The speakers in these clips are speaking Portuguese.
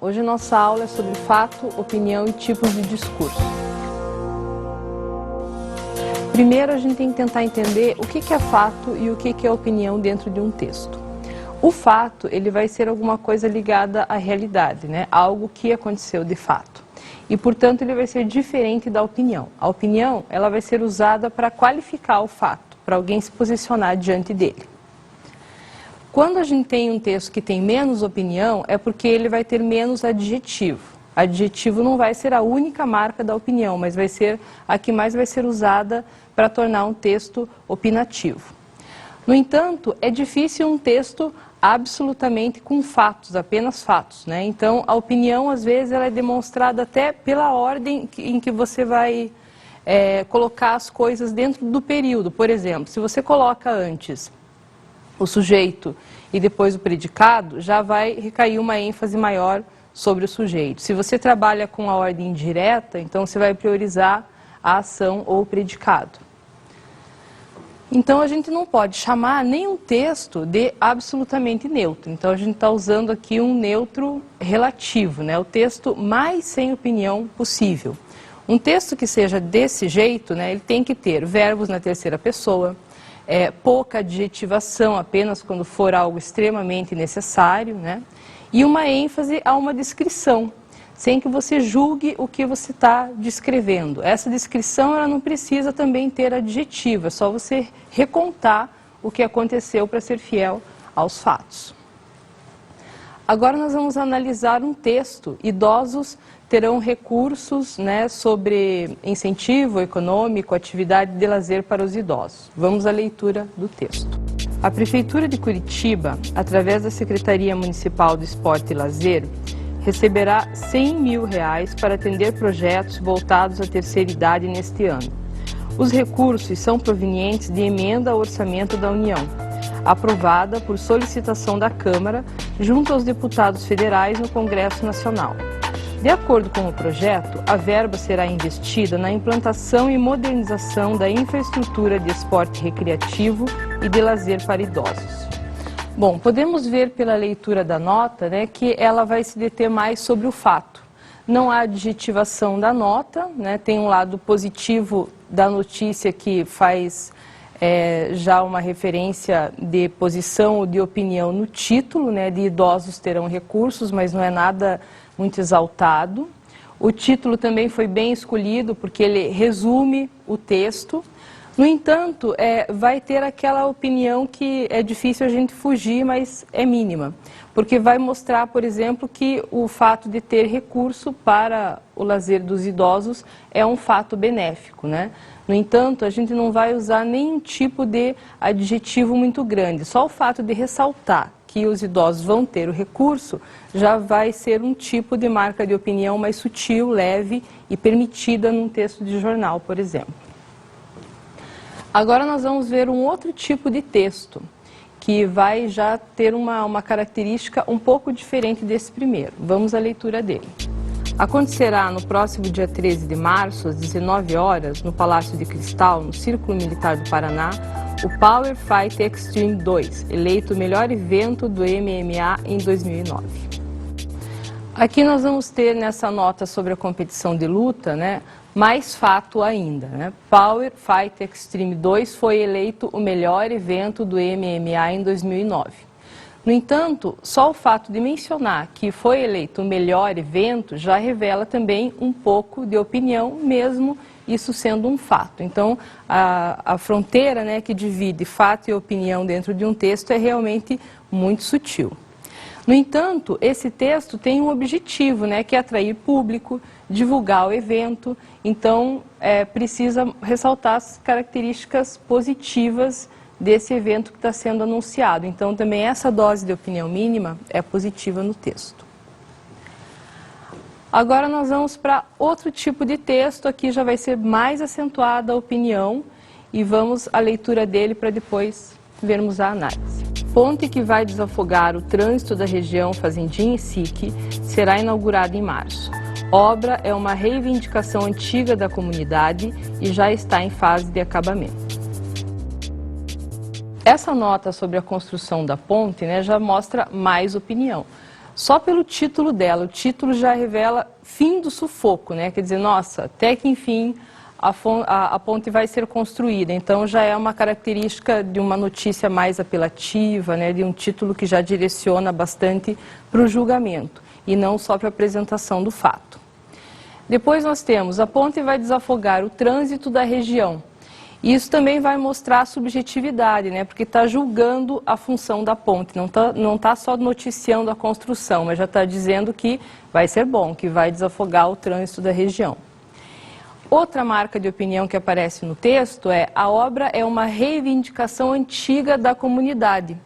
Hoje nossa aula é sobre fato, opinião e tipos de discurso. Primeiro a gente tem que tentar entender o que é fato e o que é opinião dentro de um texto. O fato, ele vai ser alguma coisa ligada à realidade, né? Algo que aconteceu de fato. E, portanto, ele vai ser diferente da opinião. A opinião, ela vai ser usada para qualificar o fato, para alguém se posicionar diante dele. Quando a gente tem um texto que tem menos opinião, é porque ele vai ter menos adjetivo. Adjetivo não vai ser a única marca da opinião, mas vai ser a que mais vai ser usada para tornar um texto opinativo. No entanto, é difícil um texto absolutamente com fatos, apenas fatos, né? Então, a opinião, às vezes, ela é demonstrada até pela ordem em que você vai colocar as coisas dentro do período. Por exemplo, se você coloca antes o sujeito e depois o predicado, já vai recair uma ênfase maior sobre o sujeito. Se você trabalha com a ordem indireta, então você vai priorizar a ação ou o predicado. Então, a gente não pode chamar nenhum texto de absolutamente neutro. Então, a gente está usando aqui um neutro relativo, né? O texto mais sem opinião possível. Um texto que seja desse jeito, né, ele tem que ter verbos na terceira pessoa, pouca adjetivação, apenas quando for algo extremamente necessário, né? E uma ênfase a uma descrição, sem que você julgue o que você está descrevendo. Essa descrição ela não precisa também ter adjetivo, é só você recontar o que aconteceu para ser fiel aos fatos. Agora nós vamos analisar um texto. Idosos terão recursos, né, sobre incentivo econômico, atividade de lazer para os idosos. Vamos à leitura do texto. A Prefeitura de Curitiba, através da Secretaria Municipal do Esporte e Lazer, receberá R$100 mil para atender projetos voltados à terceira idade neste ano. Os recursos são provenientes de emenda ao orçamento da União, aprovada por solicitação da Câmara junto aos deputados federais no Congresso Nacional. De acordo com o projeto, a verba será investida na implantação e modernização da infraestrutura de esporte recreativo e de lazer para idosos. Bom, podemos ver pela leitura da nota, né, que ela vai se deter mais sobre o fato. Não há adjetivação da nota, né, tem um lado positivo da notícia que faz já uma referência de posição ou de opinião no título, né, de idosos terão recursos, mas não é nada muito exaltado. O título também foi bem escolhido porque ele resume o texto. No entanto, vai ter aquela opinião que é difícil a gente fugir, mas é mínima. Porque vai mostrar, por exemplo, que o fato de ter recurso para o lazer dos idosos é um fato benéfico, né? No entanto, a gente não vai usar nenhum tipo de adjetivo muito grande. Só o fato de ressaltar que os idosos vão ter o recurso já vai ser um tipo de marca de opinião mais sutil, leve e permitida num texto de jornal, por exemplo. Agora nós vamos ver um outro tipo de texto, que vai já ter uma característica um pouco diferente desse primeiro. Vamos à leitura dele. Acontecerá no próximo dia 13 de março, às 19 horas, no Palácio de Cristal, no Círculo Militar do Paraná, o Power Fight Extreme 2, eleito o melhor evento do MMA em 2009. Aqui nós vamos ter nessa nota sobre a competição de luta, né, mais fato ainda, né? Power Fight Extreme 2 foi eleito o melhor evento do MMA em 2009. No entanto, só o fato de mencionar que foi eleito o melhor evento já revela também um pouco de opinião, mesmo isso sendo um fato. Então, a fronteira, né, que divide fato e opinião dentro de um texto é realmente muito sutil. No entanto, esse texto tem um objetivo, né, que é atrair público, divulgar o evento, então precisa ressaltar as características positivas desse evento que está sendo anunciado. Então, também essa dose de opinião mínima é positiva no texto. Agora nós vamos para outro tipo de texto, aqui já vai ser mais acentuada a opinião e vamos à leitura dele para depois vermos a análise. Ponte que vai desafogar o trânsito da região Fazendinha e SIC será inaugurada em março. Obra é uma reivindicação antiga da comunidade e já está em fase de acabamento. Essa nota sobre a construção da ponte, né, já mostra mais opinião. Só pelo título dela, o título já revela fim do sufoco, né? Quer dizer, nossa, até que enfim a ponte vai ser construída. Então já é uma característica de uma notícia mais apelativa, né? De um título que já direciona bastante para o julgamento e não só para a apresentação do fato. Depois nós temos: a ponte vai desafogar o trânsito da região. Isso também vai mostrar a subjetividade, né? Porque está julgando a função da ponte, não tá só noticiando a construção, mas já está dizendo que vai ser bom, que vai desafogar o trânsito da região. Outra marca de opinião que aparece no texto é: a obra é uma reivindicação antiga da comunidade,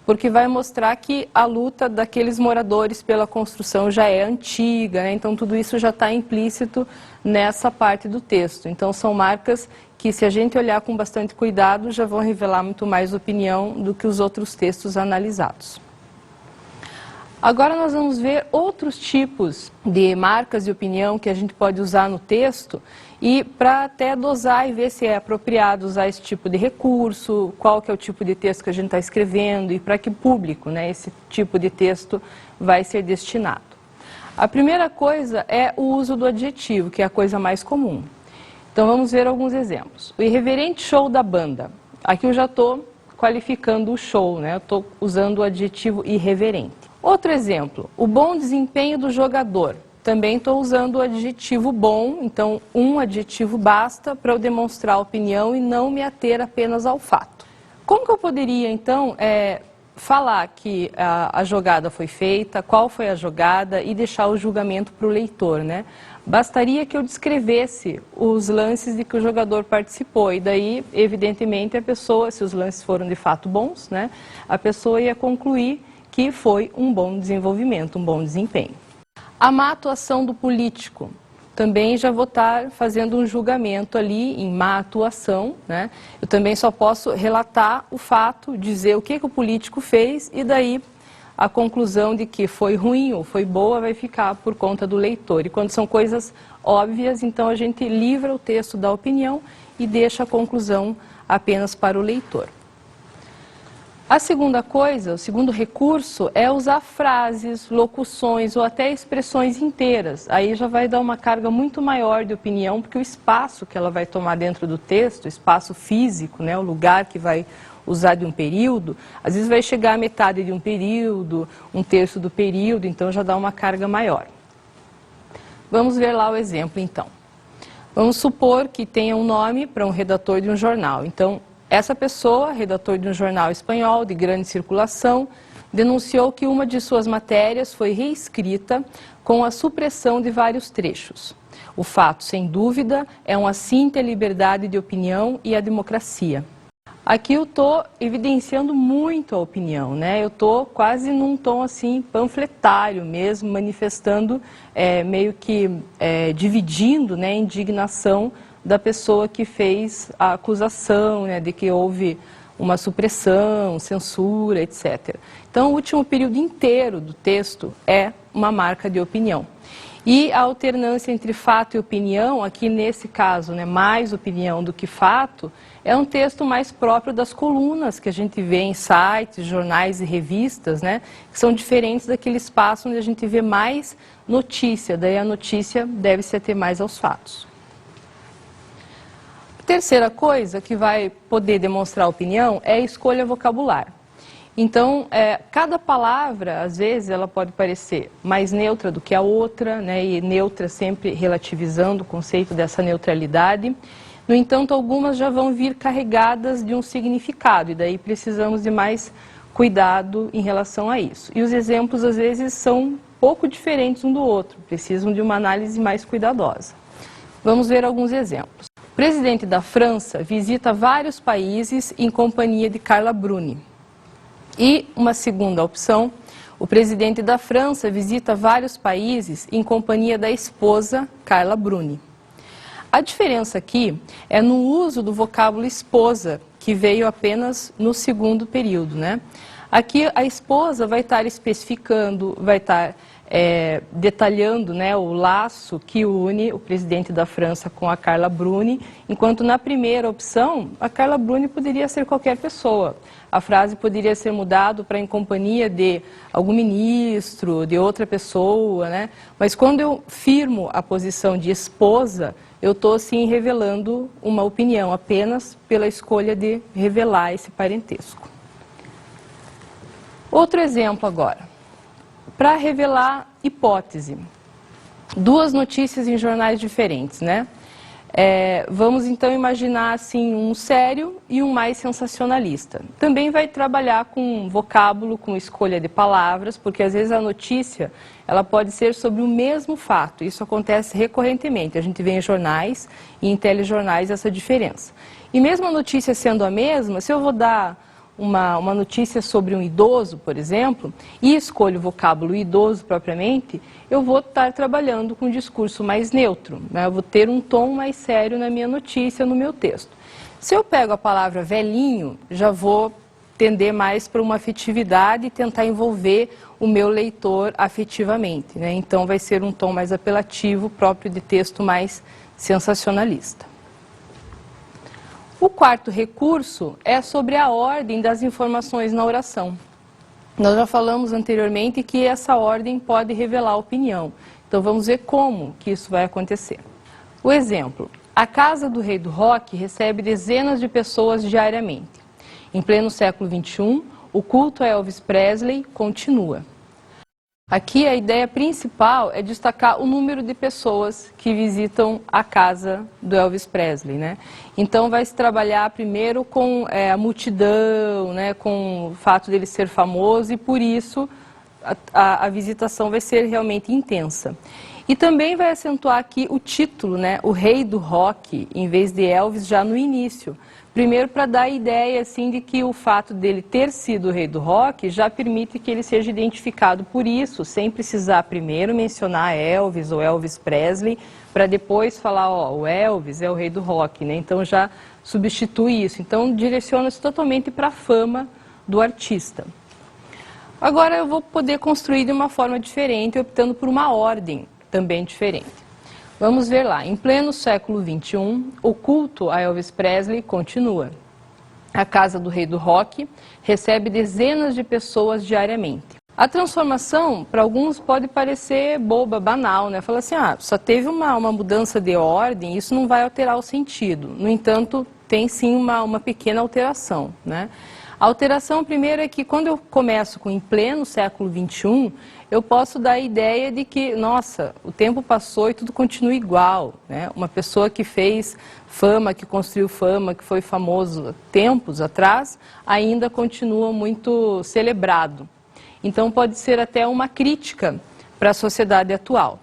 porque vai mostrar que a luta daqueles moradores pela construção já é antiga, né? Então tudo isso já está implícito nessa parte do texto. Então são marcas que, se a gente olhar com bastante cuidado, já vão revelar muito mais opinião do que os outros textos analisados. Agora nós vamos ver outros tipos de marcas de opinião que a gente pode usar no texto, e para até dosar e ver se é apropriado usar esse tipo de recurso, qual que é o tipo de texto que a gente está escrevendo e para que público, né, esse tipo de texto vai ser destinado. A primeira coisa é o uso do adjetivo, que é a coisa mais comum. Então vamos ver alguns exemplos. O irreverente show da banda. Aqui eu já estou qualificando o show, né? Eu estou usando o adjetivo irreverente. Outro exemplo: o bom desempenho do jogador. Também estou usando o adjetivo bom, então um adjetivo basta para eu demonstrar a opinião e não me ater apenas ao fato. Como que eu poderia então falar que a jogada foi feita, qual foi a jogada e deixar o julgamento para o leitor, né? Bastaria que eu descrevesse os lances de que o jogador participou e daí, evidentemente, a pessoa, se os lances foram de fato bons, né, a pessoa ia concluir que foi um bom desenvolvimento, um bom desempenho. A má atuação do político. Também já vou estar fazendo um julgamento ali em má atuação, né? Eu também só posso relatar o fato, dizer o que o político fez e daí a conclusão de que foi ruim ou foi boa vai ficar por conta do leitor. E quando são coisas óbvias, então a gente livra o texto da opinião e deixa a conclusão apenas para o leitor. A segunda coisa, o segundo recurso é usar frases, locuções ou até expressões inteiras. Aí já vai dar uma carga muito maior de opinião, porque o espaço que ela vai tomar dentro do texto, o espaço físico, né, o lugar que vai usar de um período, às vezes vai chegar à metade de um período, um terço do período, então já dá uma carga maior. Vamos ver lá o exemplo então. Vamos supor que tenha um nome para um redator de um jornal. Então, essa pessoa, redator de um jornal espanhol de grande circulação, denunciou que uma de suas matérias foi reescrita com a supressão de vários trechos. O fato, sem dúvida, é um assinte à liberdade de opinião e à democracia. Aqui eu estou evidenciando muito a opinião, né? Eu estou quase num tom assim panfletário mesmo, manifestando, meio que dividindo, né, a indignação da pessoa que fez a acusação, né, de que houve uma supressão, censura, etc. Então, o último período inteiro do texto é uma marca de opinião. E a alternância entre fato e opinião, aqui nesse caso, né, mais opinião do que fato, é um texto mais próprio das colunas que a gente vê em sites, jornais e revistas, né, que são diferentes daquele espaço onde a gente vê mais notícia, daí a notícia deve se ater mais aos fatos. Terceira coisa que vai poder demonstrar opinião é a escolha vocabular. Então, cada palavra, às vezes, ela pode parecer mais neutra do que a outra, né? E neutra sempre relativizando o conceito dessa neutralidade. No entanto, algumas já vão vir carregadas de um significado, e daí precisamos de mais cuidado em relação a isso. E os exemplos, às vezes, são pouco diferentes um do outro, precisam de uma análise mais cuidadosa. Vamos ver alguns exemplos. O presidente da França visita vários países em companhia de Carla Bruni. E uma segunda opção, o presidente da França visita vários países em companhia da esposa Carla Bruni. A diferença aqui é no uso do vocábulo esposa, que veio apenas no segundo período, né? Aqui a esposa vai estar especificando, vai estar detalhando, né, o laço que une o presidente da França com a Carla Bruni, enquanto na primeira opção, a Carla Bruni poderia ser qualquer pessoa. A frase poderia ser mudada para em companhia de algum ministro, de outra pessoa, né? Mas quando eu firmo a posição de esposa, eu estou, sim, revelando uma opinião, apenas pela escolha de revelar esse parentesco. Outro exemplo agora. Para revelar hipótese. Duas notícias em jornais diferentes, né? Vamos então imaginar assim um sério e um mais sensacionalista. Também vai trabalhar com vocábulo, com escolha de palavras, porque às vezes a notícia ela pode ser sobre o mesmo fato. Isso acontece recorrentemente. A gente vê em jornais e em telejornais essa diferença. E mesmo a notícia sendo a mesma, se eu vou dar uma notícia sobre um idoso, por exemplo, e escolho o vocábulo idoso propriamente, eu vou estar trabalhando com um discurso mais neutro, né? Eu vou ter um tom mais sério na minha notícia, no meu texto. Se eu pego a palavra velhinho, já vou tender mais para uma afetividade e tentar envolver o meu leitor afetivamente, né? Então vai ser um tom mais apelativo, próprio de texto mais sensacionalista. O quarto recurso é sobre a ordem das informações na oração. Nós já falamos anteriormente que essa ordem pode revelar opinião. Então vamos ver como que isso vai acontecer. O exemplo, a casa do rei do rock recebe dezenas de pessoas diariamente. Em pleno século XXI, o culto a Elvis Presley continua. Aqui a ideia principal é destacar o número de pessoas que visitam a casa do Elvis Presley, né? Então vai se trabalhar primeiro com a multidão, né? Com o fato dele ser famoso e por isso a visitação vai ser realmente intensa. E também vai acentuar aqui o título, né? O rei do rock, em vez de Elvis, já no início. Primeiro para dar a ideia assim, de que o fato dele ter sido o rei do rock já permite que ele seja identificado por isso, sem precisar primeiro mencionar Elvis ou Elvis Presley, para depois falar, ó, o Elvis é o rei do rock, né? Então já substitui isso. Então direciona-se totalmente para a fama do artista. Agora eu vou poder construir de uma forma diferente, optando por uma ordem também diferente. Vamos ver lá, em pleno século XXI, o culto a Elvis Presley continua. A casa do rei do rock recebe dezenas de pessoas diariamente. A transformação, para alguns, pode parecer boba, banal, né? Fala assim, só teve uma mudança de ordem, isso não vai alterar o sentido. No entanto, tem sim uma pequena alteração, né? A alteração, primeiro, é que quando eu começo com em pleno século XXI, eu posso dar a ideia de que, nossa, o tempo passou e tudo continua igual, né? Uma pessoa que fez fama, que construiu fama, que foi famoso tempos atrás, ainda continua muito celebrado. Então pode ser até uma crítica para a sociedade atual.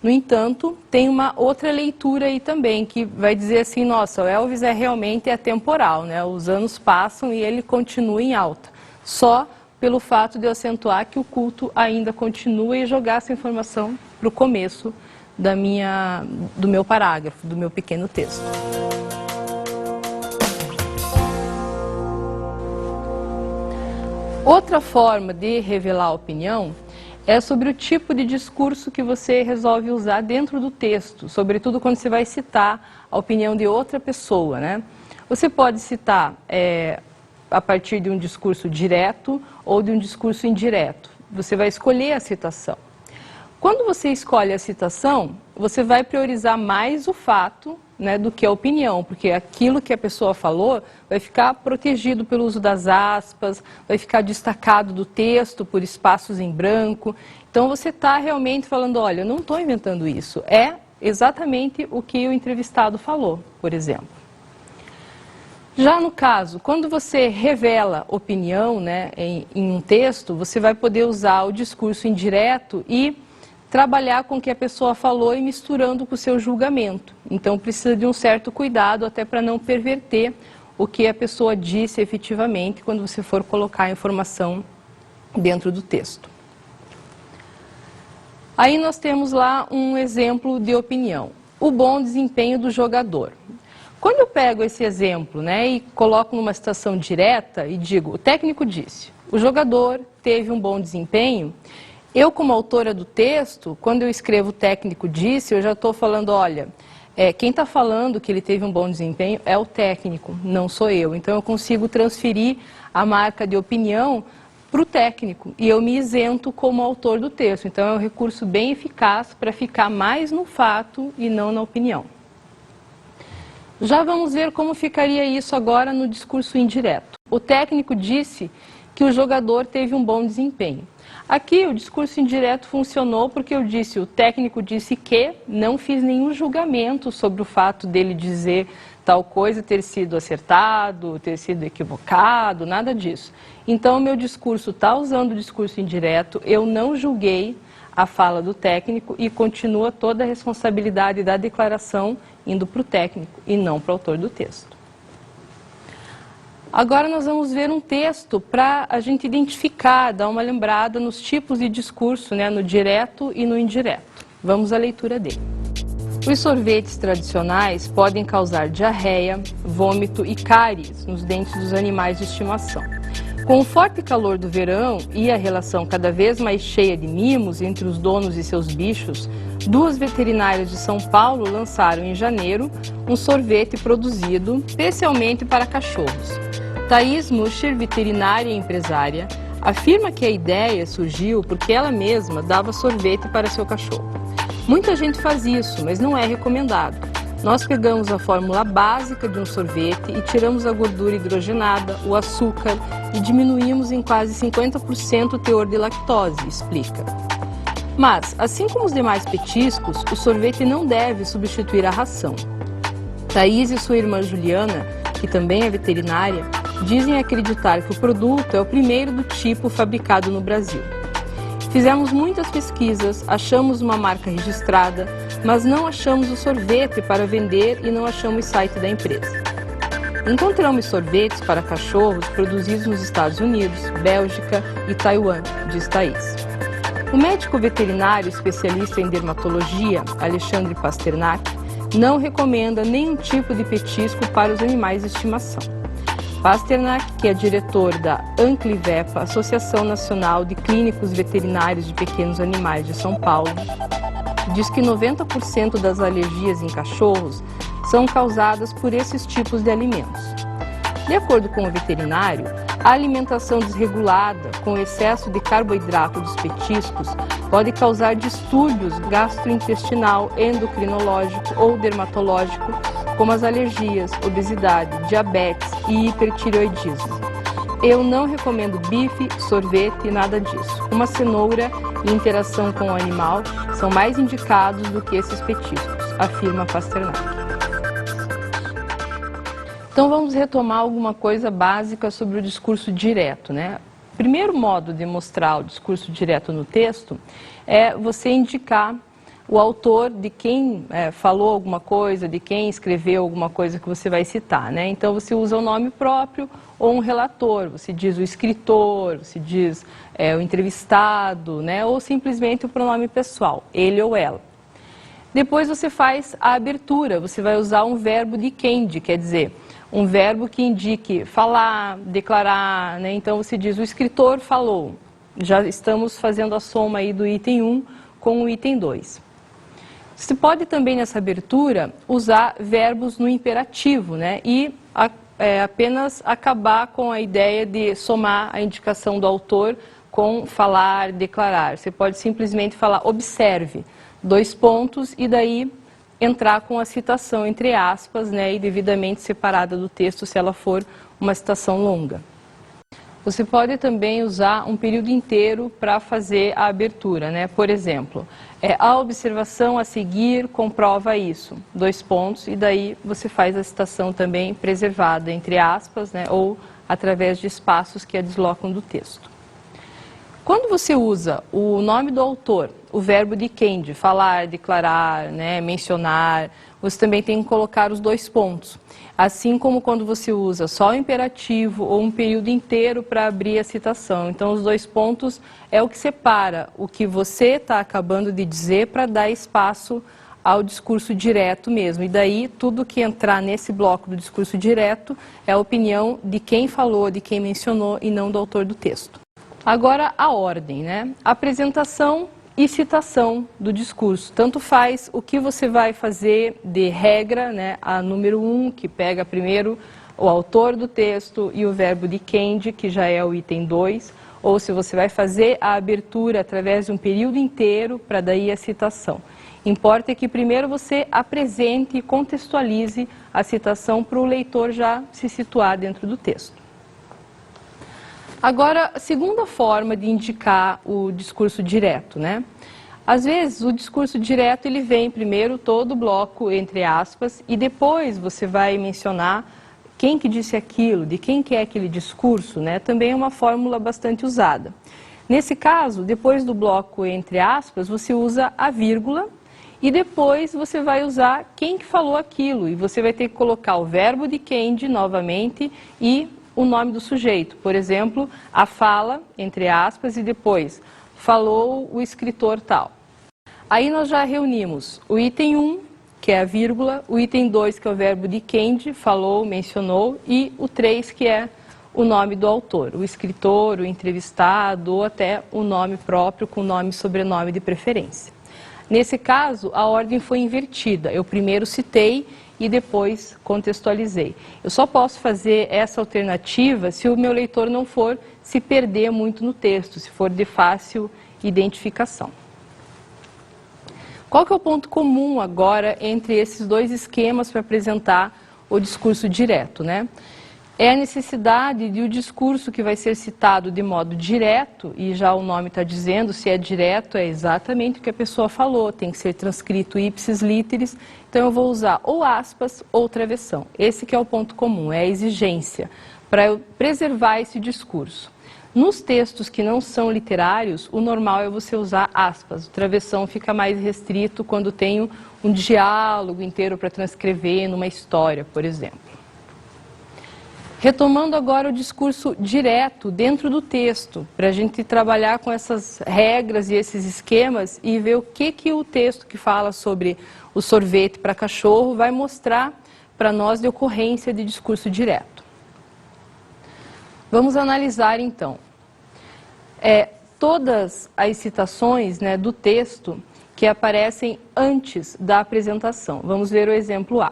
No entanto, tem uma outra leitura aí também, que vai dizer assim, nossa, o Elvis realmente atemporal, né? Os anos passam e ele continua em alta. Só pelo fato de eu acentuar que o culto ainda continua e jogar essa informação para o começo do meu parágrafo, do meu pequeno texto. Outra forma de revelar a opinião é sobre o tipo de discurso que você resolve usar dentro do texto, sobretudo quando você vai citar a opinião de outra pessoa, né? Você pode citar a partir de um discurso direto ou de um discurso indireto. Você vai escolher a citação. Quando você escolhe a citação, você vai priorizar mais o fato, né, do que a opinião, porque aquilo que a pessoa falou vai ficar protegido pelo uso das aspas, vai ficar destacado do texto por espaços em branco. Então você está realmente falando, olha, eu não estou inventando isso, é exatamente o que o entrevistado falou, por exemplo. Já no caso, quando você revela opinião, né, em um texto, você vai poder usar o discurso indireto e trabalhar com o que a pessoa falou e misturando com o seu julgamento. Então precisa de um certo cuidado até para não perverter o que a pessoa disse efetivamente quando você for colocar a informação dentro do texto. Aí nós temos lá um exemplo de opinião. O bom desempenho do jogador. Quando eu pego esse exemplo, né, e coloco numa citação direta e digo, o técnico disse, o jogador teve um bom desempenho, Eu, como autora do texto, quando eu escrevo o técnico disse, eu já estou falando, olha, quem está falando que ele teve um bom desempenho é o técnico, não sou eu. Então eu consigo transferir a marca de opinião para o técnico e eu me isento como autor do texto. Então é um recurso bem eficaz para ficar mais no fato e não na opinião. Já vamos ver como ficaria isso agora no discurso indireto. O técnico disse que o jogador teve um bom desempenho. Aqui o discurso indireto funcionou porque eu disse, o técnico disse que não fiz nenhum julgamento sobre o fato dele dizer tal coisa ter sido acertado, ter sido equivocado, nada disso. Então o meu discurso está usando o discurso indireto, eu não julguei a fala do técnico e continua toda a responsabilidade da declaração indo para o técnico e não para o autor do texto. Agora nós vamos ver um texto para a gente identificar, dar uma lembrada nos tipos de discurso, né, no direto e no indireto. Vamos à leitura dele. Os sorvetes tradicionais podem causar diarreia, vômito e cáries nos dentes dos animais de estimação. Com o forte calor do verão e a relação cada vez mais cheia de mimos entre os donos e seus bichos, duas veterinárias de São Paulo lançaram em janeiro um sorvete produzido especialmente para cachorros. Thaís Muscher, veterinária e empresária, afirma que a ideia surgiu porque ela mesma dava sorvete para seu cachorro. Muita gente faz isso, mas não é recomendado. Nós pegamos a fórmula básica de um sorvete e tiramos a gordura hidrogenada, o açúcar e diminuímos em quase 50% o teor de lactose, explica. Mas, assim como os demais petiscos, o sorvete não deve substituir a ração. Thaís e sua irmã Juliana, que também é veterinária, dizem acreditar que o produto é o primeiro do tipo fabricado no Brasil. Fizemos muitas pesquisas, achamos uma marca registrada, mas não achamos o sorvete para vender e não achamos o site da empresa. Encontramos sorvetes para cachorros produzidos nos Estados Unidos, Bélgica e Taiwan, diz Thaís. O médico veterinário especialista em dermatologia, Alexandre Pasternak, não recomenda nenhum tipo de petisco para os animais de estimação. Pasternak, que é diretor da Anclivepa, Associação Nacional de Clínicos Veterinários de Pequenos Animais de São Paulo, diz que 90% das alergias em cachorros são causadas por esses tipos de alimentos. De acordo com o veterinário, a alimentação desregulada, com excesso de carboidrato dos petiscos, pode causar distúrbios gastrointestinal, endocrinológico ou dermatológico, como as alergias, obesidade, diabetes e hipertireoidismo. Eu não recomendo bife, sorvete, nada disso. Uma cenoura e interação com o animal são mais indicados do que esses petiscos, afirma Pasternak. Então vamos retomar alguma coisa básica sobre o discurso direto, né? O primeiro modo de mostrar o discurso direto no texto é você indicar o autor de quem falou alguma coisa, de quem escreveu alguma coisa que você vai citar, né? Então você usa o nome próprio ou um relator, você diz o escritor, você diz o entrevistado, né? Ou simplesmente o pronome pessoal, ele ou ela. Depois você faz a abertura, você vai usar um verbo de quem, quer dizer, um verbo que indique falar, declarar, né? Então você diz o escritor falou. Já estamos fazendo a soma aí do item 1 com o item 2. Você pode também nessa abertura usar verbos no imperativo, né? E apenas acabar com a ideia de somar a indicação do autor com falar, declarar. Você pode simplesmente falar observe, 2 pontos, e daí entrar com a citação entre aspas, né, e devidamente separada do texto se ela for uma citação longa. Você pode também usar um período inteiro para fazer a abertura, né? Por exemplo, a observação a seguir comprova isso, 2 pontos, e daí você faz a citação também preservada entre aspas, né, ou através de espaços que a deslocam do texto. Quando você usa o nome do autor, o verbo de quem, de falar, declarar, né, mencionar, você também tem que colocar os 2 pontos. Assim como quando você usa só o imperativo ou um período inteiro para abrir a citação. Então, os 2 pontos é o que separa o que você está acabando de dizer para dar espaço ao discurso direto mesmo. E daí, tudo que entrar nesse bloco do discurso direto é a opinião de quem falou, de quem mencionou e não do autor do texto. Agora, a ordem, né? Apresentação e citação do discurso. Tanto faz o que você vai fazer de regra, né? A número 1, que pega primeiro o autor do texto e o verbo de quem, que já é o item 2, ou se você vai fazer a abertura através de um período inteiro, para daí a citação. Importa que primeiro você apresente e contextualize a citação para o leitor já se situar dentro do texto. Agora, a segunda forma de indicar o discurso direto, né? Às vezes, o discurso direto, ele vem primeiro todo o bloco entre aspas e depois você vai mencionar quem que disse aquilo, de quem que é aquele discurso, né? Também é uma fórmula bastante usada. Nesse caso, depois do bloco entre aspas, você usa a vírgula e depois você vai usar quem que falou aquilo e você vai ter que colocar o verbo de quem novamente e o nome do sujeito. Por exemplo, a fala, entre aspas, e depois falou o escritor tal. Aí nós já reunimos o item 1, que é a vírgula, o item 2, que é o verbo de quem, falou, mencionou, e o 3, que é o nome do autor, o escritor, o entrevistado, ou até o nome próprio, com nome e sobrenome de preferência. Nesse caso, a ordem foi invertida. Eu primeiro citei e depois contextualizei. Eu só posso fazer essa alternativa se o meu leitor não for se perder muito no texto, se for de fácil identificação. Qual que é o ponto comum agora entre esses dois esquemas para apresentar o discurso direto, né? É a necessidade de o discurso que vai ser citado de modo direto, e já o nome está dizendo, se é direto, é exatamente o que a pessoa falou, tem que ser transcrito ipsis literis, então eu vou usar ou aspas ou travessão. Esse que é o ponto comum, é a exigência, para eu preservar esse discurso. Nos textos que não são literários, o normal é você usar aspas, o travessão fica mais restrito quando tenho um diálogo inteiro para transcrever numa história, por exemplo. Retomando agora o discurso direto dentro do texto, para a gente trabalhar com essas regras e esses esquemas e ver o que o texto que fala sobre o sorvete para cachorro vai mostrar para nós de ocorrência de discurso direto. Vamos analisar então todas as citações, né, do texto que aparecem antes da apresentação. Vamos ver o exemplo A.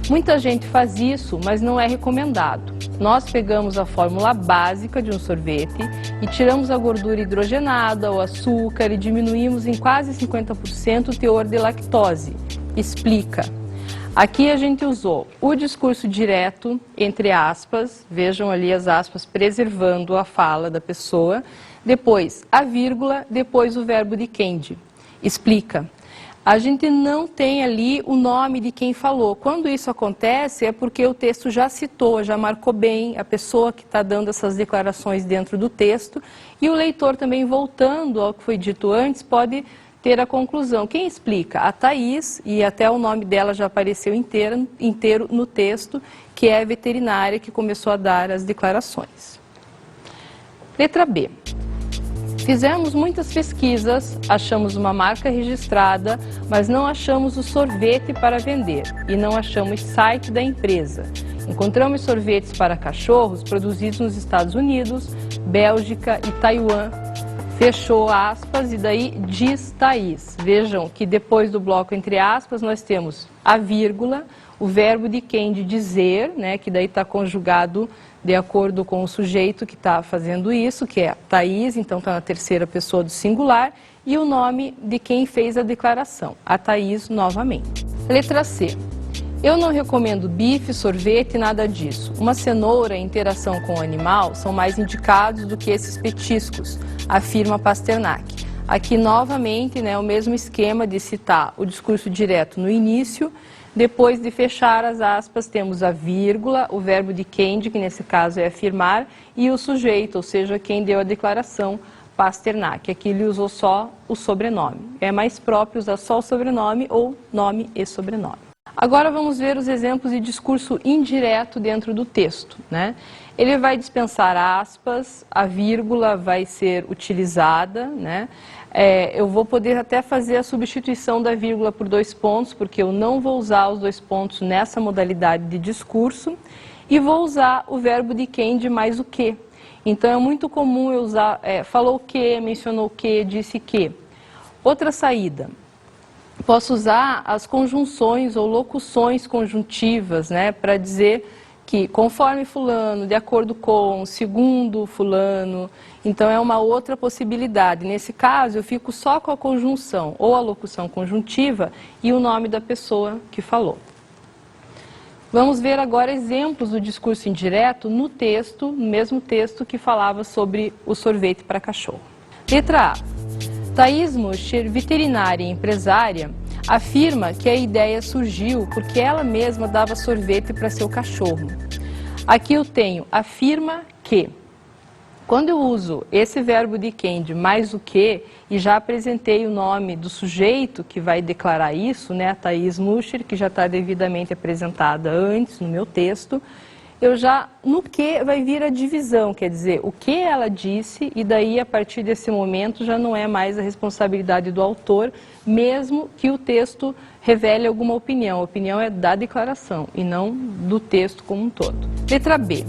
Muita gente faz isso, mas não é recomendado. Nós pegamos a fórmula básica de um sorvete e tiramos a gordura hidrogenada, o açúcar e diminuímos em quase 50% o teor de lactose. Explica. Aqui a gente usou o discurso direto, entre aspas, vejam ali as aspas preservando a fala da pessoa, depois a vírgula, depois o verbo de quem. Explica. A gente não tem ali o nome de quem falou. Quando isso acontece é porque o texto já citou, já marcou bem a pessoa que está dando essas declarações dentro do texto e o leitor também, voltando ao que foi dito antes, pode ter a conclusão. Quem explica? A Thaís, e até o nome dela já apareceu inteiro no texto, que é a veterinária que começou a dar as declarações. Letra B. Fizemos muitas pesquisas, achamos uma marca registrada, mas não achamos o sorvete para vender e não achamos site da empresa. Encontramos sorvetes para cachorros produzidos nos Estados Unidos, Bélgica e Taiwan. Fechou aspas e daí diz Thaís. Vejam que depois do bloco entre aspas nós temos a vírgula, o verbo de quem, de dizer, né, que daí está conjugado de acordo com o sujeito que está fazendo isso, que é Thaís, então está na terceira pessoa do singular, e o nome de quem fez a declaração, a Thaís novamente. Letra C. Eu não recomendo bife, sorvete, nada disso. Uma cenoura e interação com o animal são mais indicados do que esses petiscos, afirma Pasternak. Aqui novamente, né, o mesmo esquema de citar o discurso direto no início. Depois de fechar as aspas, temos a vírgula, o verbo de quem, que nesse caso é afirmar, e o sujeito, ou seja, quem deu a declaração, Pasternak. Aqui ele usou só o sobrenome. É mais próprio usar só o sobrenome ou nome e sobrenome. Agora vamos ver os exemplos de discurso indireto dentro do texto, né? Ele vai dispensar aspas, a vírgula vai ser utilizada, né? Eu vou poder até fazer a substituição da vírgula por 2 pontos, porque eu não vou usar os 2 pontos nessa modalidade de discurso, e vou usar o verbo de quem de mais o que. Então é muito comum eu usar falou que, mencionou que, disse que. Outra saída, posso usar as conjunções ou locuções conjuntivas, né, para dizer que conforme fulano, de acordo com, segundo fulano. Então é uma outra possibilidade. Nesse caso eu fico só com a conjunção ou a locução conjuntiva e o nome da pessoa que falou. Vamos ver agora exemplos do discurso indireto no texto, no mesmo texto que falava sobre o sorvete para cachorro. Letra A. Thaís Muscher, veterinária e empresária, afirma que a ideia surgiu porque ela mesma dava sorvete para seu cachorro. Aqui eu tenho afirma que. Quando eu uso esse verbo dicende mais o que, e já apresentei o nome do sujeito que vai declarar isso, né, a Thaís Muscher, que já está devidamente apresentada antes no meu texto, no que vai vir a divisão, quer dizer, o que ela disse, e daí a partir desse momento já não é mais a responsabilidade do autor, mesmo que o texto revele alguma opinião. A opinião é da declaração e não do texto como um todo. Letra B.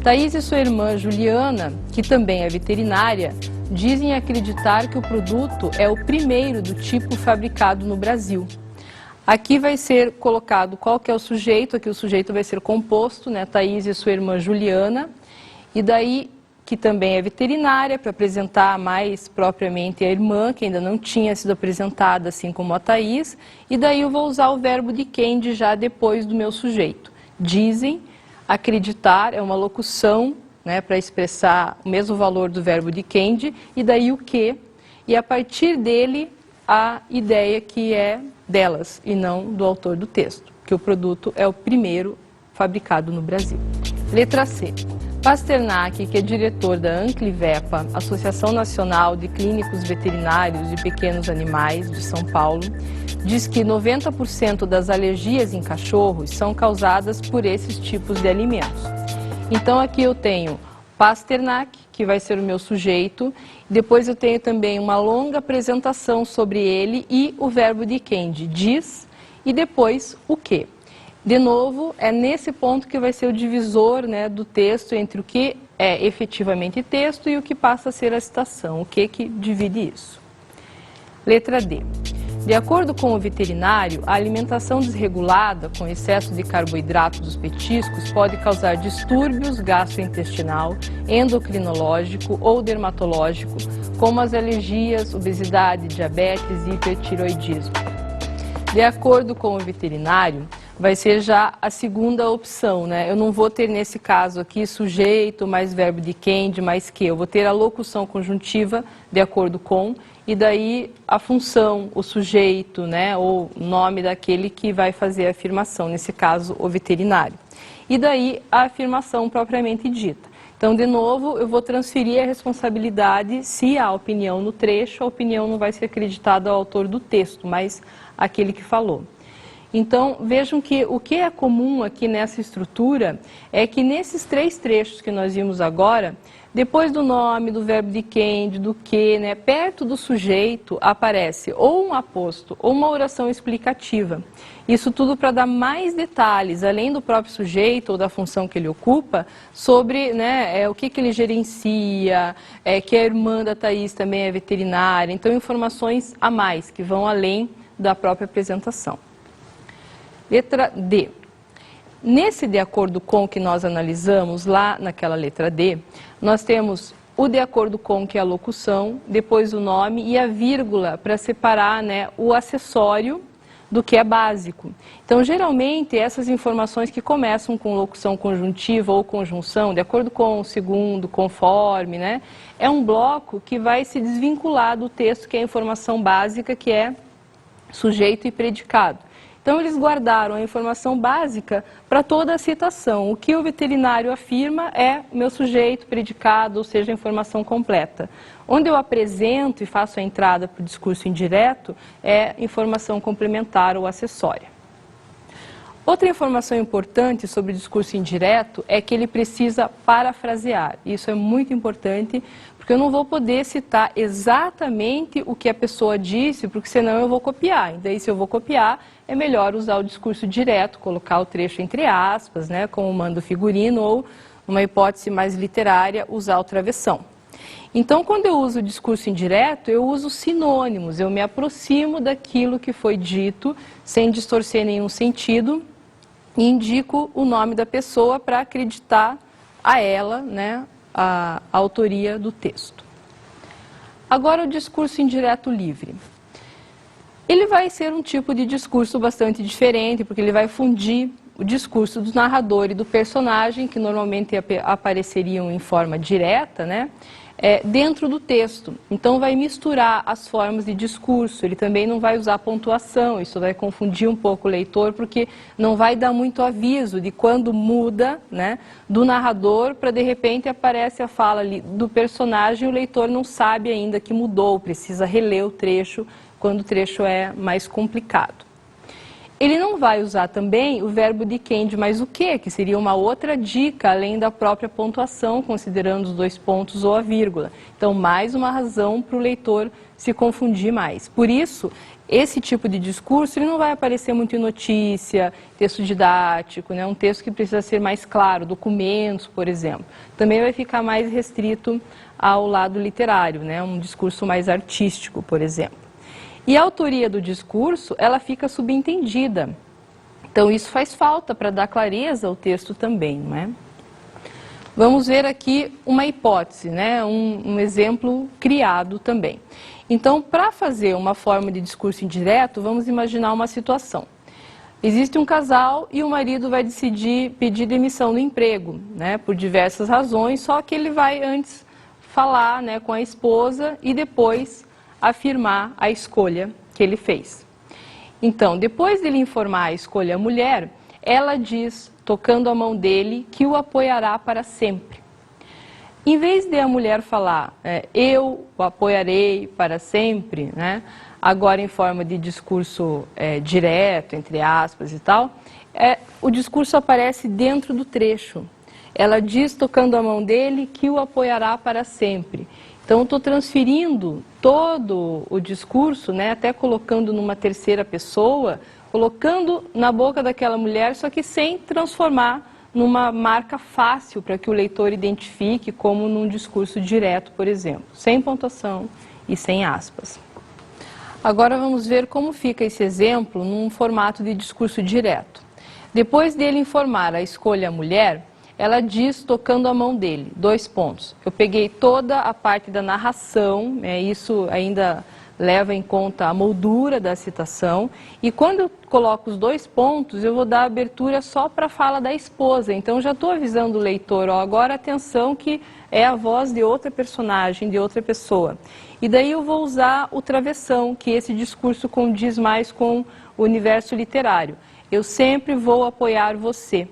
Thaís e sua irmã Juliana, que também é veterinária, dizem acreditar que o produto é o primeiro do tipo fabricado no Brasil. Aqui vai ser colocado qual que é o sujeito, aqui o sujeito vai ser composto, né, Thaís e sua irmã Juliana, e daí que também é veterinária, para apresentar mais propriamente a irmã, que ainda não tinha sido apresentada, assim como a Thaís, e daí eu vou usar o verbo dicende já depois do meu sujeito. Dizem, acreditar é uma locução, né, para expressar o mesmo valor do verbo dicende, e daí o que, e a partir dele a ideia que é delas e não do autor do texto, que o produto é o primeiro fabricado no Brasil. Letra C. Pasternak, que é diretor da Anclivepa, Associação Nacional de Clínicos Veterinários de Pequenos Animais de São Paulo, diz que 90% das alergias em cachorros são causadas por esses tipos de alimentos. Então aqui eu tenho Pasternak, que vai ser o meu sujeito, depois eu tenho também uma longa apresentação sobre ele e o verbo dicende, diz, e depois o que. De novo, é nesse ponto que vai ser o divisor, né, do texto entre o que é efetivamente texto e o que passa a ser a citação, o que divide isso. Letra D. De acordo com o veterinário, a alimentação desregulada, com excesso de carboidrato dos petiscos, pode causar distúrbios gastrointestinal, endocrinológico ou dermatológico, como as alergias, obesidade, diabetes e hipertiroidismo. De acordo com o veterinário, vai ser já a segunda opção, né? Eu não vou ter nesse caso aqui sujeito mais verbo dicende mais que. Eu vou ter a locução conjuntiva de acordo com e daí a função, o sujeito, né? Ou nome daquele que vai fazer a afirmação, nesse caso o veterinário. E daí a afirmação propriamente dita. Então, de novo, eu vou transferir a responsabilidade, se há opinião no trecho, a opinião não vai ser acreditada ao autor do texto, mas aquele que falou. Então, vejam que o que é comum aqui nessa estrutura é que nesses três trechos que nós vimos agora, depois do nome, do verbo dicende, do que, né, perto do sujeito aparece ou um aposto ou uma oração explicativa. Isso tudo para dar mais detalhes, além do próprio sujeito ou da função que ele ocupa, sobre, né, o que ele gerencia, que a irmã da Thaís também é veterinária. Então, informações a mais, que vão além da própria apresentação. Letra D. Nesse de acordo com que nós analisamos lá naquela letra D, nós temos o de acordo com que é a locução, depois o nome e a vírgula para separar, né, o acessório do que é básico. Então, geralmente, essas informações que começam com locução conjuntiva ou conjunção, de acordo com, segundo, conforme, né, é um bloco que vai se desvincular do texto, que é a informação básica, que é sujeito e predicado. Então, eles guardaram a informação básica para toda a citação. O que o veterinário afirma é meu sujeito, predicado, ou seja, a informação completa. Onde eu apresento e faço a entrada para o discurso indireto é informação complementar ou acessória. Outra informação importante sobre o discurso indireto é que ele precisa parafrasear. Isso é muito importante, porque eu não vou poder citar exatamente o que a pessoa disse, porque senão eu vou copiar. E daí, se eu vou copiar, é melhor usar o discurso direto, colocar o trecho entre aspas, né, como manda o figurino, ou numa hipótese mais literária, usar o travessão. Então, quando eu uso o discurso indireto, eu uso sinônimos, eu me aproximo daquilo que foi dito, sem distorcer nenhum sentido, e indico o nome da pessoa para acreditar a ela, né, a autoria do texto. Agora, o discurso indireto livre. Ele vai ser um tipo de discurso bastante diferente, porque ele vai fundir o discurso do narrador e do personagem, que normalmente apareceriam em forma direta, né, dentro do texto. Então vai misturar as formas de discurso, ele também não vai usar pontuação, isso vai confundir um pouco o leitor, porque não vai dar muito aviso de quando muda, né, do narrador para de repente aparece a fala ali do personagem e o leitor não sabe ainda que mudou, precisa reler o trecho quando o trecho é mais complicado. Ele não vai usar também o verbo depend mais o que seria uma outra dica, além da própria pontuação, considerando os 2 pontos ou a vírgula. Então, mais uma razão para o leitor se confundir mais. Por isso, esse tipo de discurso ele não vai aparecer muito em notícia, texto didático, né? Um texto que precisa ser mais claro, documentos, por exemplo. Também vai ficar mais restrito ao lado literário, né? Um discurso mais artístico, por exemplo. E a autoria do discurso, ela fica subentendida. Então, isso faz falta para dar clareza ao texto também, não é? Vamos ver aqui uma hipótese, né? Um exemplo criado também. Então, para fazer uma forma de discurso indireto, vamos imaginar uma situação. Existe um casal e o marido vai decidir pedir demissão do emprego, né? Por diversas razões, só que ele vai antes falar, né, com a esposa e depois afirmar a escolha que ele fez. Então, depois dele informar a escolha à mulher, ela diz, tocando a mão dele, que o apoiará para sempre. Em vez de a mulher falar, eu o apoiarei para sempre, né, agora em forma de discurso direto, entre aspas e tal, o discurso aparece dentro do trecho. Ela diz, tocando a mão dele, que o apoiará para sempre. Então, estou transferindo todo o discurso, né, até colocando numa terceira pessoa, colocando na boca daquela mulher, só que sem transformar numa marca fácil para que o leitor identifique, como num discurso direto, por exemplo, sem pontuação e sem aspas. Agora vamos ver como fica esse exemplo num formato de discurso direto. Depois dele informar a escolha à mulher, ela diz, tocando a mão dele, 2 pontos. Eu peguei toda a parte da narração, isso ainda leva em conta a moldura da citação, e quando eu coloco os 2 pontos, eu vou dar abertura só para a fala da esposa. Então, já estou avisando o leitor, agora atenção que é a voz de outra personagem, de outra pessoa. E daí eu vou usar o travessão, que esse discurso condiz mais com o universo literário. Eu sempre vou apoiar você.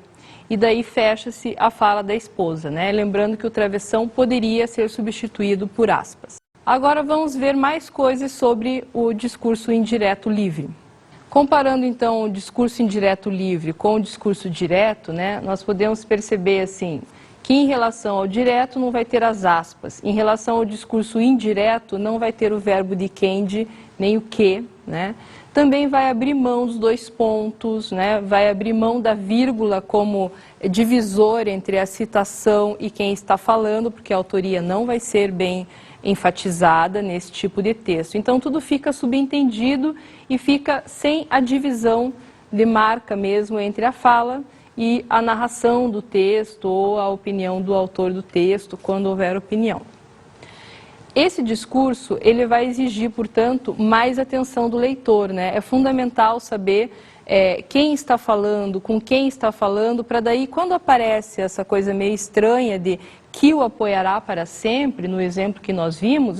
E daí fecha-se a fala da esposa, né? Lembrando que o travessão poderia ser substituído por aspas. Agora vamos ver mais coisas sobre o discurso indireto livre. Comparando então o discurso indireto livre com o discurso direto, né, nós podemos perceber assim, que em relação ao direto não vai ter as aspas, em relação ao discurso indireto não vai ter o verbo depend, nem o que, né? Também vai abrir mão dos 2 pontos, né? Vai abrir mão da vírgula como divisor entre a citação e quem está falando, porque a autoria não vai ser bem enfatizada nesse tipo de texto. Então, tudo fica subentendido e fica sem a divisão de marca mesmo entre a fala e a narração do texto ou a opinião do autor do texto, quando houver opinião. Esse discurso, ele vai exigir, portanto, mais atenção do leitor, né? É fundamental saber quem está falando, com quem está falando, para daí, quando aparece essa coisa meio estranha de que o apoiará para sempre, no exemplo que nós vimos,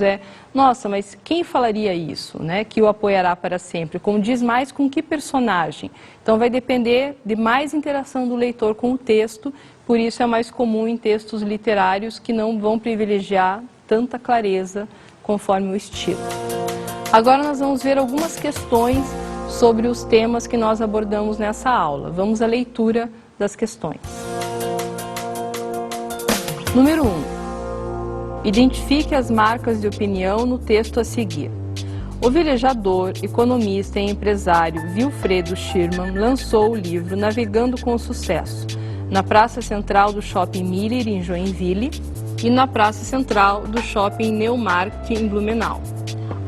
nossa, mas quem falaria isso, né? Que o apoiará para sempre? Como diz mais com que personagem? Então, vai depender de mais interação do leitor com o texto, por isso é mais comum em textos literários que não vão privilegiar tanta clareza conforme o estilo. Agora nós vamos ver algumas questões sobre os temas que nós abordamos nessa aula. Vamos à leitura das questões. Número 1. Identifique as marcas de opinião no texto a seguir. O velejador, economista e empresário Wilfredo Schirman lançou o livro Navegando com Sucesso. na Praça Central do Shopping Miller, em Joinville, e na Praça Central do Shopping Neumarkt, em Blumenau.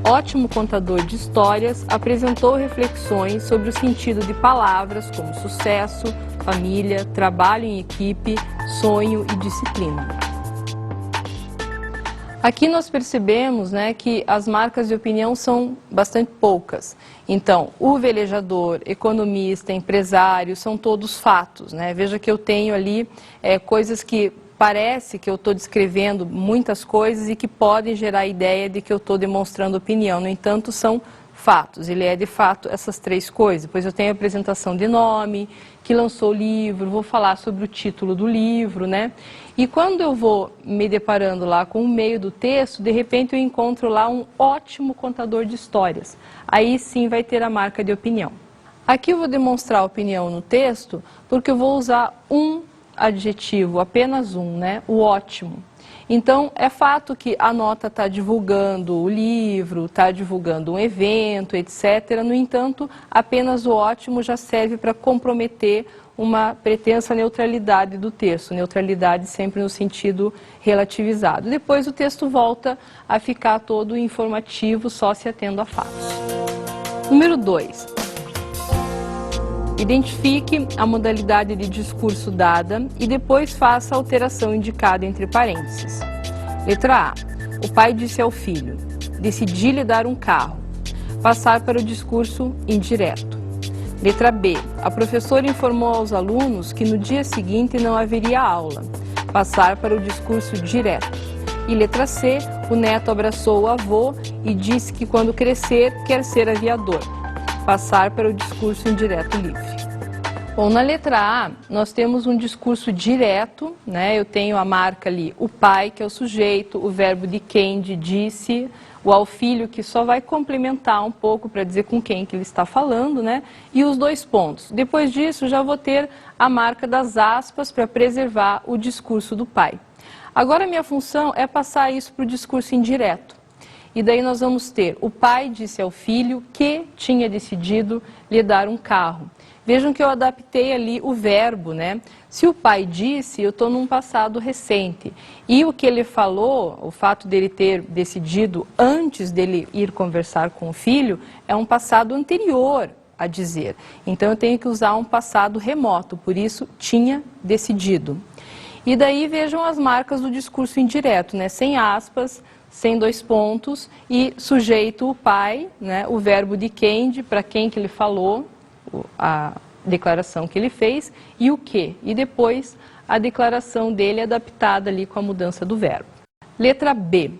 Ótimo contador de histórias, apresentou reflexões sobre o sentido de palavras como sucesso, família, trabalho em equipe, sonho e disciplina. Aqui nós percebemos, né, que as marcas de opinião são bastante poucas. Então, o velejador, economista, empresário, são todos fatos, né? Veja que eu tenho ali coisas que parece que eu estou descrevendo muitas coisas e que podem gerar a ideia de que eu estou demonstrando opinião. No entanto, são fatos. Ele é, de fato, essas três coisas. Depois eu tenho a apresentação de nome, que lançou o livro, vou falar sobre o título do livro, né? E quando eu vou me deparando lá com o meio do texto, de repente eu encontro lá um ótimo contador de histórias. Aí sim vai ter a marca de opinião. Aqui eu vou demonstrar a opinião no texto, porque eu vou usar um adjetivo, apenas um, né? O ótimo. Então, é fato que a nota está divulgando o livro, está divulgando um evento, etc. No entanto, apenas o ótimo já serve para comprometer uma pretensa neutralidade do texto. Neutralidade sempre no sentido relativizado. Depois o texto volta a ficar todo informativo, só se atendo a fatos. Número 2. Identifique a modalidade de discurso dada e depois faça a alteração indicada entre parênteses. Letra A. O pai disse ao filho: decidi lhe dar um carro. Passar para o discurso indireto. Letra B. A professora informou aos alunos que no dia seguinte não haveria aula. Passar para o discurso direto. E letra C. O neto abraçou o avô e disse que quando crescer quer ser aviador. Passar para o discurso indireto livre. Bom, na letra A, nós temos um discurso direto, né? Eu tenho a marca ali, o pai, que é o sujeito, o verbo de quem, de disse, o ao filho, que só vai complementar um pouco para dizer com quem que ele está falando, né? E os dois pontos. Depois disso, já vou ter a marca das aspas para preservar o discurso do pai. Agora, a minha função é passar isso para o discurso indireto. E daí nós vamos ter: o pai disse ao filho que tinha decidido lhe dar um carro. Vejam que eu adaptei ali o verbo, né? Se o pai disse, eu estou num passado recente. E o que ele falou, o fato dele ter decidido antes dele ir conversar com o filho, é um passado anterior a dizer. Então eu tenho que usar um passado remoto, por isso tinha decidido. E daí vejam as marcas do discurso indireto, né? Sem aspas, sem dois pontos, e sujeito o pai, né? O verbo de quem, para quem que ele falou, a declaração que ele fez, e o que, e depois a declaração dele adaptada ali com a mudança do verbo. Letra B.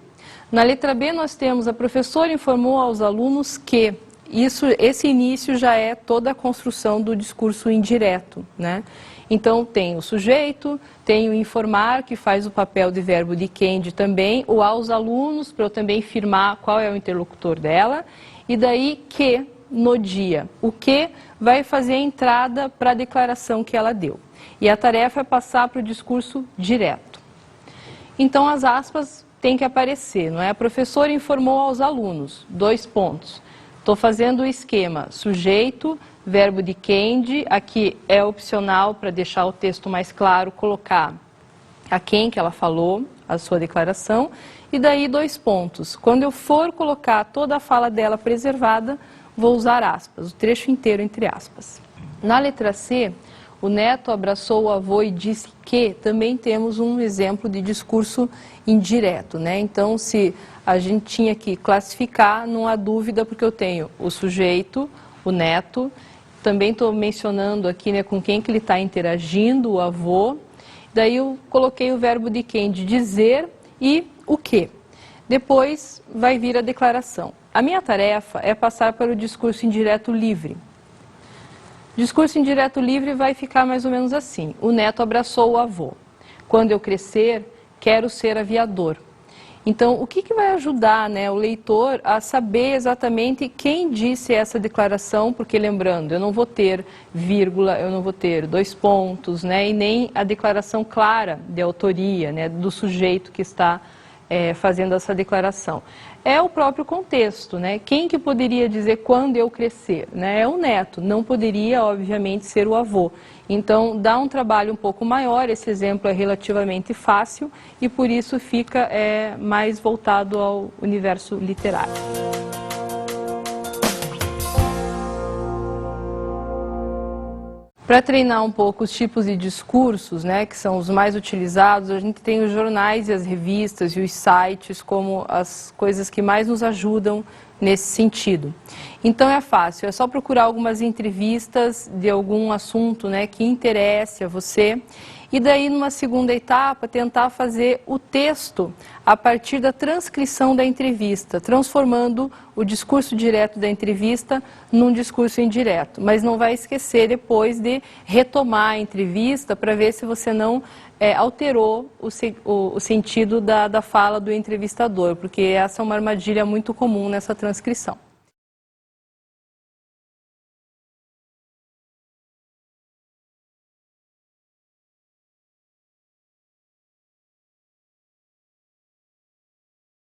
Na letra B nós temos: a professora informou aos alunos que. Esse início já é toda a construção do discurso indireto, né? Então tem o sujeito, tem o informar, que faz o papel de verbo de quem também, o aos alunos, para eu também firmar qual é o interlocutor dela, e daí que no dia. O que vai fazer a entrada para a declaração que ela deu. E a tarefa é passar para o discurso direto. Então as aspas têm que aparecer, não é? A professora informou aos alunos, dois pontos. Estou fazendo o esquema sujeito, verbo de quem, aqui é opcional para deixar o texto mais claro, colocar a quem que ela falou, a sua declaração, e daí dois pontos. Quando eu for colocar toda a fala dela preservada, vou usar aspas, o trecho inteiro entre aspas. Na letra C, o neto abraçou o avô e disse que, também temos um exemplo de discurso indireto, né? Então, se a gente tinha que classificar, não há dúvida, porque eu tenho o sujeito, o neto, também estou mencionando aqui, né, com quem que ele está interagindo, o avô, daí eu coloquei o verbo de quem, de dizer, e o que. Depois vai vir a declaração. A minha tarefa é passar para o discurso indireto livre. Discurso indireto livre vai ficar mais ou menos assim: o neto abraçou o avô. Quando eu crescer, quero ser aviador. Então, o que vai ajudar, né, o leitor a saber exatamente quem disse essa declaração? Porque, lembrando, eu não vou ter vírgula, eu não vou ter dois pontos, né, e nem a declaração clara de autoria, né, do sujeito que está fazendo essa declaração? É o próprio contexto, né? Quem que poderia dizer quando eu crescer? Né? É o neto, não poderia, obviamente, ser o avô. Então, dá um trabalho um pouco maior, esse exemplo é relativamente fácil e por isso fica mais voltado ao universo literário. Para treinar um pouco os tipos de discursos, né, que são os mais utilizados, a gente tem os jornais e as revistas e os sites como as coisas que mais nos ajudam nesse sentido. Então é fácil, é só procurar algumas entrevistas de algum assunto, né, que interesse a você e daí numa segunda etapa tentar fazer o texto a partir da transcrição da entrevista, transformando o discurso direto da entrevista num discurso indireto. Mas não vai esquecer depois de retomar a entrevista para ver se você não alterou o sentido da fala do entrevistador, porque essa é uma armadilha muito comum nessa transcrição.